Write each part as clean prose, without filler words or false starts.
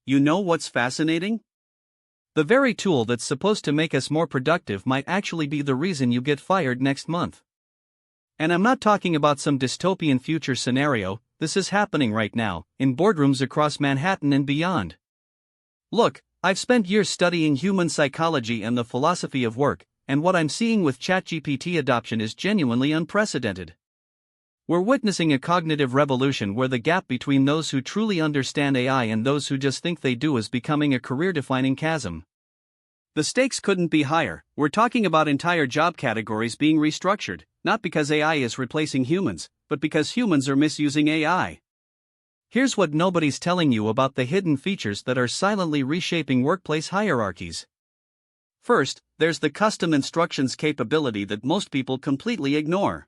You know what's fascinating? The very tool that's supposed to make us more productive might actually be the reason you get fired next month. And I'm not talking about some dystopian future scenario, this is happening right now, in boardrooms across Manhattan and beyond. Look, I've spent years studying human psychology and the philosophy of work, and what I'm seeing with ChatGPT adoption is genuinely unprecedented. We're witnessing a cognitive revolution where the gap between those who truly understand AI and those who just think they do is becoming a career-defining chasm. The stakes couldn't be higher. We're talking about entire job categories being restructured, not because AI is replacing humans, but because humans are misusing AI. Here's what nobody's telling you about the hidden features that are silently reshaping workplace hierarchies. First, there's the custom instructions capability that most people completely ignore.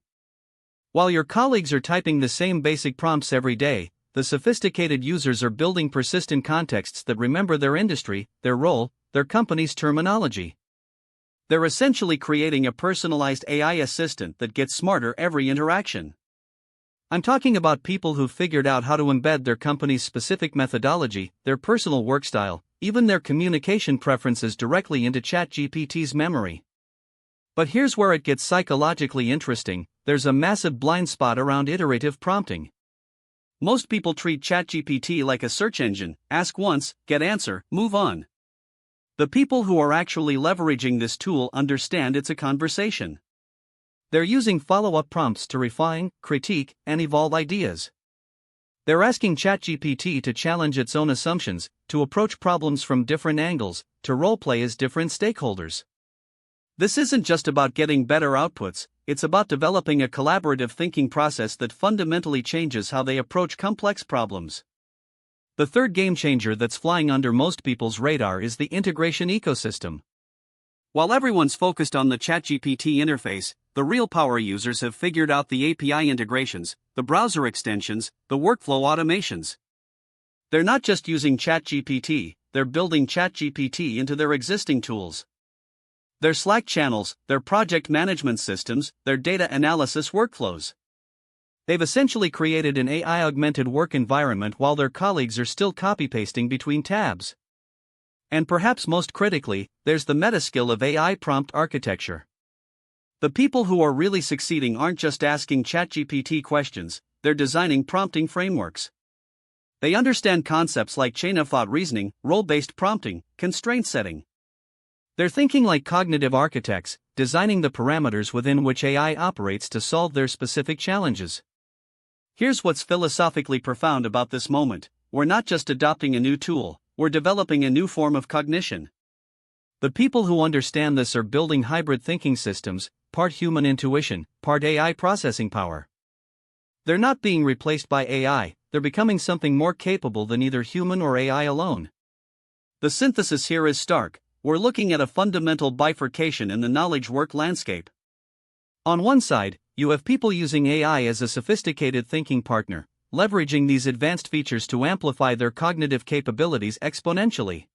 While your colleagues are typing the same basic prompts every day, the sophisticated users are building persistent contexts that remember their industry, their role, their company's terminology. They're essentially creating a personalized AI assistant that gets smarter every interaction. I'm talking about people who've figured out how to embed their company's specific methodology, their personal work style, even their communication preferences directly into ChatGPT's memory. But here's where it gets psychologically interesting. There's a massive blind spot around iterative prompting. Most people treat ChatGPT like a search engine: ask once, get answer, move on. The people who are actually leveraging this tool understand it's a conversation. They're using follow-up prompts to refine, critique, and evolve ideas. They're asking ChatGPT to challenge its own assumptions, to approach problems from different angles, to role-play as different stakeholders. This isn't just about getting better outputs, it's about developing a collaborative thinking process that fundamentally changes how they approach complex problems. The third game changer that's flying under most people's radar is the integration ecosystem. While everyone's focused on the ChatGPT interface, the real power users have figured out the API integrations, the browser extensions, the workflow automations. They're not just using ChatGPT, they're building ChatGPT into their existing tools. Their Slack channels, their project management systems, their data analysis workflows. They've essentially created an AI-augmented work environment while their colleagues are still copy-pasting between tabs. And perhaps most critically, there's the meta-skill of AI prompt architecture. The people who are really succeeding aren't just asking ChatGPT questions, they're designing prompting frameworks. They understand concepts like chain-of-thought reasoning, role-based prompting, constraint setting. They're thinking like cognitive architects, designing the parameters within which AI operates to solve their specific challenges. Here's what's philosophically profound about this moment: we're not just adopting a new tool, we're developing a new form of cognition. The people who understand this are building hybrid thinking systems, part human intuition, part AI processing power. They're not being replaced by AI, they're becoming something more capable than either human or AI alone. The synthesis here is stark. We're looking at a fundamental bifurcation in the knowledge work landscape. On one side, you have people using AI as a sophisticated thinking partner, leveraging these advanced features to amplify their cognitive capabilities exponentially.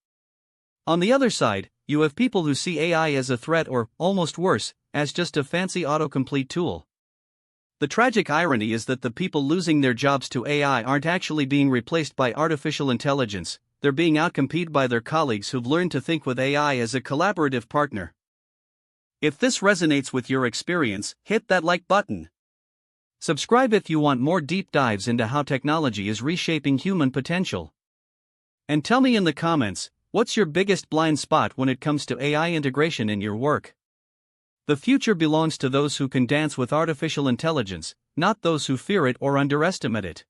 On the other side, you have people who see AI as a threat or, almost worse, as just a fancy autocomplete tool. The tragic irony is that the people losing their jobs to AI aren't actually being replaced by artificial intelligence. They're being outcompeted by their colleagues who've learned to think with AI as a collaborative partner. If this resonates with your experience, hit that like button. Subscribe if you want more deep dives into how technology is reshaping human potential. And tell me in the comments, what's your biggest blind spot when it comes to AI integration in your work? The future belongs to those who can dance with artificial intelligence, not those who fear it or underestimate it.